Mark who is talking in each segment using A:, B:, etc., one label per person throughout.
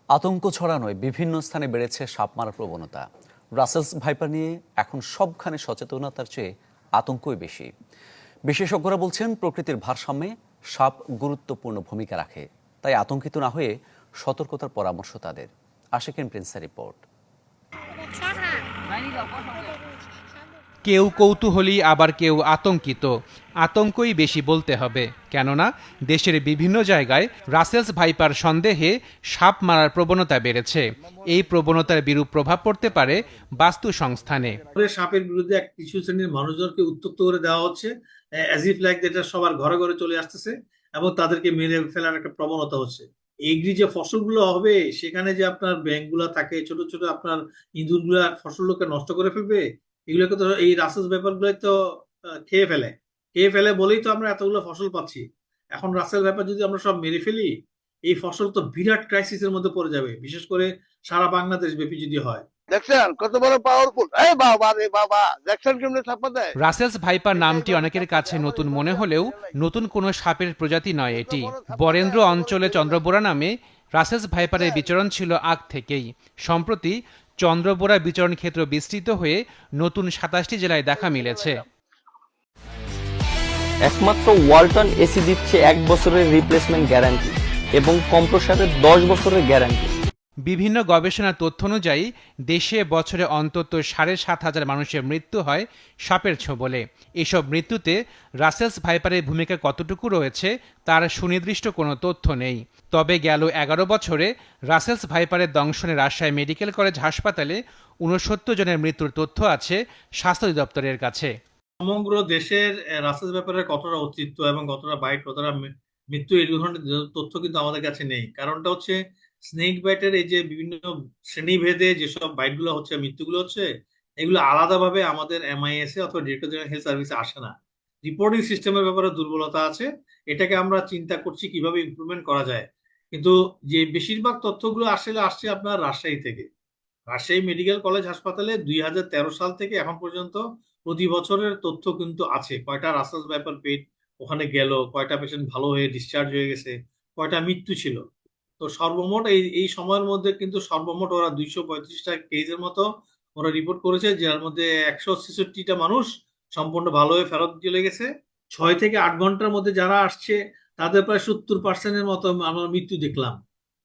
A: আতঙ্ক ছড়ানোয় বিভিন্ন স্থানে বেড়েছে সাপ মারার প্রবণতা। রাসেলস ভাইপার নিয়ে এখন সবখানে সচেতনতার চেয়ে আতঙ্কই বেশি। বিশেষজ্ঞরা বলছেন প্রকৃতির ভারসাম্যে সাপ গুরুত্বপূর্ণ ভূমিকা রাখে, তাই আতঙ্কিত না হয়ে সতর্কতার পরামর্শ তাদের। আশিকিন প্রিন্সের রিপোর্ট।
B: কেউ কৌতূহলী, আবার কেউ আতঙ্কিত। আতঙ্কই বেশি বলতে হবে, কেননা দেশের বিভিন্ন জায়গায় রাসেলস ভাইপার সন্দেহে সাপ মারার প্রবণতা বেড়েছে। এই প্রবণতার বিরূপ প্রভাব পড়তে পারে বাস্তু সংস্থানে।
C: সাপের বিরুদ্ধে কিছু শ্রেণীর মানুষজনকে উত্তক্ত করে দেওয়া হচ্ছে, অ্যাজ ইফ লাইক যেটা সবার ঘরে ঘরে চলে আসতেছে এবং তাদেরকে মেরে ফেলার একটা প্রবণতা হচ্ছে। এগ্রি যে ফসলগুলো হবে সেখানে যে আপনার ব্যাঙগুলা থাকে, ছোট ছোট আপনার ইঁদুরগুলা ফসলগুলোকে নষ্ট করে ফেলবে, এগুলোকে তো এই রাসেলস ব্যাপারগুলোই তো খেয়ে ফেলে বলেই তো আমরা এতগুলো ফসল পাচ্ছি। এখন রাসেল ব্যাপার যদি আমরা সব মেরে ফেলি, এই ফসল তো বিরাট ক্রাইসিসের মধ্যে পড়ে যাবে, বিশেষ করে সারা বাংলাদেশ ব্যাপী যদি হয়।
D: দেখছেন কত বড় পাওয়ারফুল! এই বাবা রে বাবা, দেখছেন কেমনে ছাপা দেয়।
B: রাসেলস ভাইপার নামটি অনেকের কাছে নতুন মনে হলেও নতুন কোনো সাপের প্রজাতি নয় এটি। বরেন্দ্র অঞ্চলে চন্দ্রবোরা নামে রাসেলস ভাইপারের বিচরণ ছিল আগ থেকেই। সম্প্রতি চন্দ্রবোরা বিচরণ ক্ষেত্র বিস্তৃত হয়ে নতুন ২৭টি জেলায় দেখা মিলেছে।
E: একমাত্র ওয়ালটন এসি দিচ্ছে 1 বছরের রিপ্লেসমেন্ট গ্যারান্টি এবং কম্প্রেসারের 10 বছরের গ্যারান্টি।
B: বিভিন্ন গবেষণার তথ্য অনুযায়ী দেশে বছরে অন্তত ৭,৫০০ মানুষের মৃত্যু হয় সাপের ছোবলে। এসব মৃত্যুতে রাসেলস ভাইপারের ভূমিকা কতটুকু রয়েছে তার সুনির্দিষ্ট কোনো তথ্য নেই। তবে গেল ১১ বছরে রাসেলস ভাইপারের দংশনে রাজশাহী মেডিকেল কলেজ হাসপাতালে ৬৯ জনের মৃত্যুর তথ্য আছে স্বাস্থ্য অধিদপ্তরের কাছে।
C: সমগ্র দেশের রাসেলস ব্যাপারের কতটা অস্তিত্ব এবং কতটা বাইট, কতটা মৃত্যু, এই ধরনের তথ্য কিন্তু আমাদের কাছে নেই। কারণটা হচ্ছে স্নেক বাইটের এই যে বিভিন্ন শ্রেণীভেদে যেসব বাইটগুলো হচ্ছে, মৃত্যুগুলো হচ্ছে, এগুলো আলাদাভাবে আমাদের MIS অথবা ডিরেক্টর জেনারেল হেলথ সার্ভিসে আসে না। রিপোর্টিং সিস্টেমের ব্যাপারে দুর্বলতা আছে, এটাকে আমরা চিন্তা করছি কিভাবে ইমপ্রুভমেন্ট করা যায়। কিন্তু যে বেশিরভাগ তথ্যগুলো আসছে আপনার রাজশাহী থেকে। রাজশাহী মেডিকেল কলেজ হাসপাতালে 2013 সাল থেকে এখন পর্যন্ত প্রতি বছরের তথ্য কিন্তু আছে, কয়টা রাসেলস ভাইপার পেট ওখানে গেল, কয়টা পেশেন্ট ভালো হয়ে ডিসচার্জ হয়ে গেছে, কয়টা মৃত্যু ছিল। তো সর্বমোট এই সময়ের মধ্যে কিন্তু সর্বমোট ওরা 235টা কেসের মতো ওরা রিপোর্ট করেছে, যার মধ্যে 166টা মানুষ সম্পূর্ণ ভালো হয়ে ফেরত চলে গেছে। 6 থেকে 8 ঘন্টার মধ্যে যারা আসছে তাদের প্রায় 70% মতো আমরা মৃত্যু দেখলাম।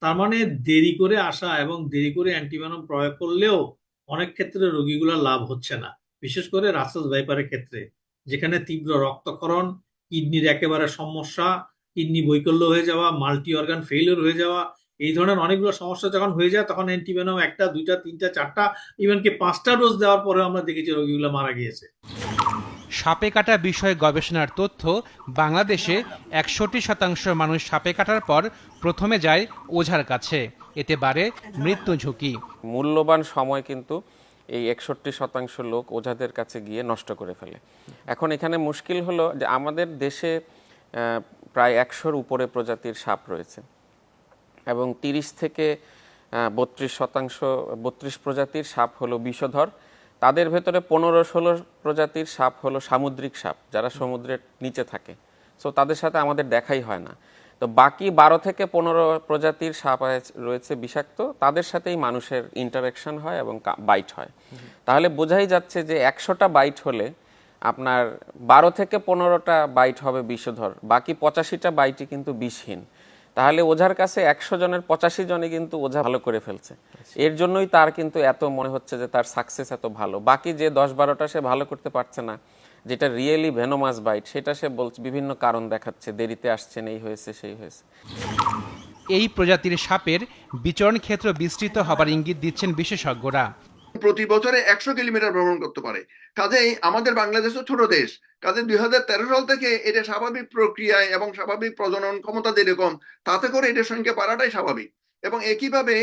C: তার মানে দেরি করে আসা এবং দেরি করে অ্যান্টিভেনম প্রয়োগ করলেও অনেক ক্ষেত্রে রোগীগুলোর লাভ হচ্ছে না, বিশেষ করে রাসেলস ভাইপারের ক্ষেত্রে, যেখানে তীব্র রক্তক্ষরণ, কিডনির একেবারে সমস্যা, কিডনি বৈকল্য হয়ে যাওয়া, মাল্টি অর্গান ফেইলিওর হয়ে যাওয়া, এই ধরনের অনেকগুলো সমস্যা যখন হয়ে যায় তখন অ্যান্টিভেনম 1টা 2টা 3টা 4টা ইভেনকি 5টা ডোজ দেওয়ার পরে আমরা দেখেছি রোগীগুলো মারা গিয়েছে।
B: সাপে কাটা বিষয়ে গবেষণার তথ্য, বাংলাদেশে ৬১% মানুষ সাপে কাটার পর প্রথমে যায় ওঝার কাছে, এতে বাড়ে মৃত্যু ঝুঁকি।
F: মূল্যবান সময় কিন্তু এই ৬১% লোক ওঝাদের কাছে গিয়ে নষ্ট করে ফেলে। এখন এখানে মুশকিল হলো যে আমাদের দেশে প্রায় ১০০-র উপরে প্রজাতির সাপ রয়েছে এবং ৩০ থেকে ৩২ প্রজাতির সাপ হলো বিষধর। তাদের ভেতরে ১৫-১৬ প্রজাতির সাপ হলো সামুদ্রিক সাপ, যারা সমুদ্রের নিচে থাকে, সো তাদের সাথে আমাদের দেখাই হয় না। তো বাকি ১২ থেকে ১৫ প্রজাতির সাপ রয়েছে বিষাক্ত, তাদের সাথেই মানুষের ইন্টারাকশন হয় এবং বাইট হয়। তাহলে বোঝাই যাচ্ছে যে ১০০টা বাইট হলে আপনার ১২ থেকে ১৫টা বাইট হবে বিষধর, বাকি ৮৫টা বাইটই কিন্তু বিষহীন। তাহলে ওঝার কাছে ১০০ জনের ৮৫ জনই কিন্তু ওঝা ভালো করে ফেলছে। এর জন্যই তার কিন্তু এত মনে হচ্ছে যে তার সাকসেস এত ভালো। বাকি যে ১০-১২টা সে ভালো করতে পারছে না, যেটা রিয়েলি ভেনোমাস বাইট, সেটা সে বলছে বিভিন্ন কারণ দেখাচ্ছে, দেরিতে আসছেন, এই হয়েছে সেই হয়েছে।
B: এই প্রজাতির সাপের বিচরণ ক্ষেত্র বিস্তৃত হবার ইঙ্গিত দিচ্ছেন বিশেষজ্ঞরা।
D: প্রতি বছরে ১০০ কিলোমিটার ভ্রমণ করতে পারে। কাজেই আমাদের বাংলাদেশ তো ছোট দেশ, কাজে ২০১৩ সাল থেকে এটা স্বাভাবিক প্রক্রিয়ায় এবং স্বাভাবিক প্রজনন ক্ষমতা যেরকম, তাতে করে এটার সংখ্যা বাড়াটাই স্বাভাবিক। এবং একইভাবে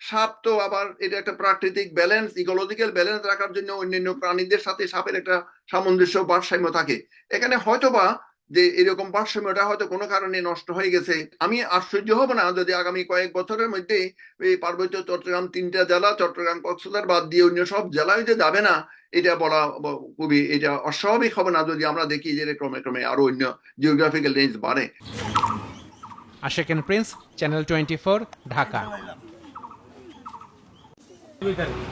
D: সাপ তো আবার এটা একটা প্রাকৃতিক ব্যালেন্স, ইকোলজিক্যাল ব্যালেন্স রাখার জন্য অন্যান্য প্রাণীদের সাথে সাপের একটা সামঞ্জস্য, ভারসাম্য থাকে। এখানে হয়তোবা যে এরকম ভারসাম্যটা হয়তো কোনো কারণে নষ্ট হয়ে গেছে। আমি আশ্চর্য হব না যদি আগামী কয়েক বছরের মধ্যে এই পার্বত্য চট্টগ্রাম ৩টা জেলা, চট্টগ্রাম কক্সবাজার বাদ দিয়ে অন্য সব জেলায় যে যাবে না, এটা বলা খুবই এটা অস্বাভাবিক হবে না যদি আমরা দেখি যে ক্রমে ক্রমে আরো অন্য জিওগ্রাফিক্যাল রেঞ্জ বাড়ে।
B: Ashikin Prince, channel 24, Dhaka.
G: সুবিধা নেই।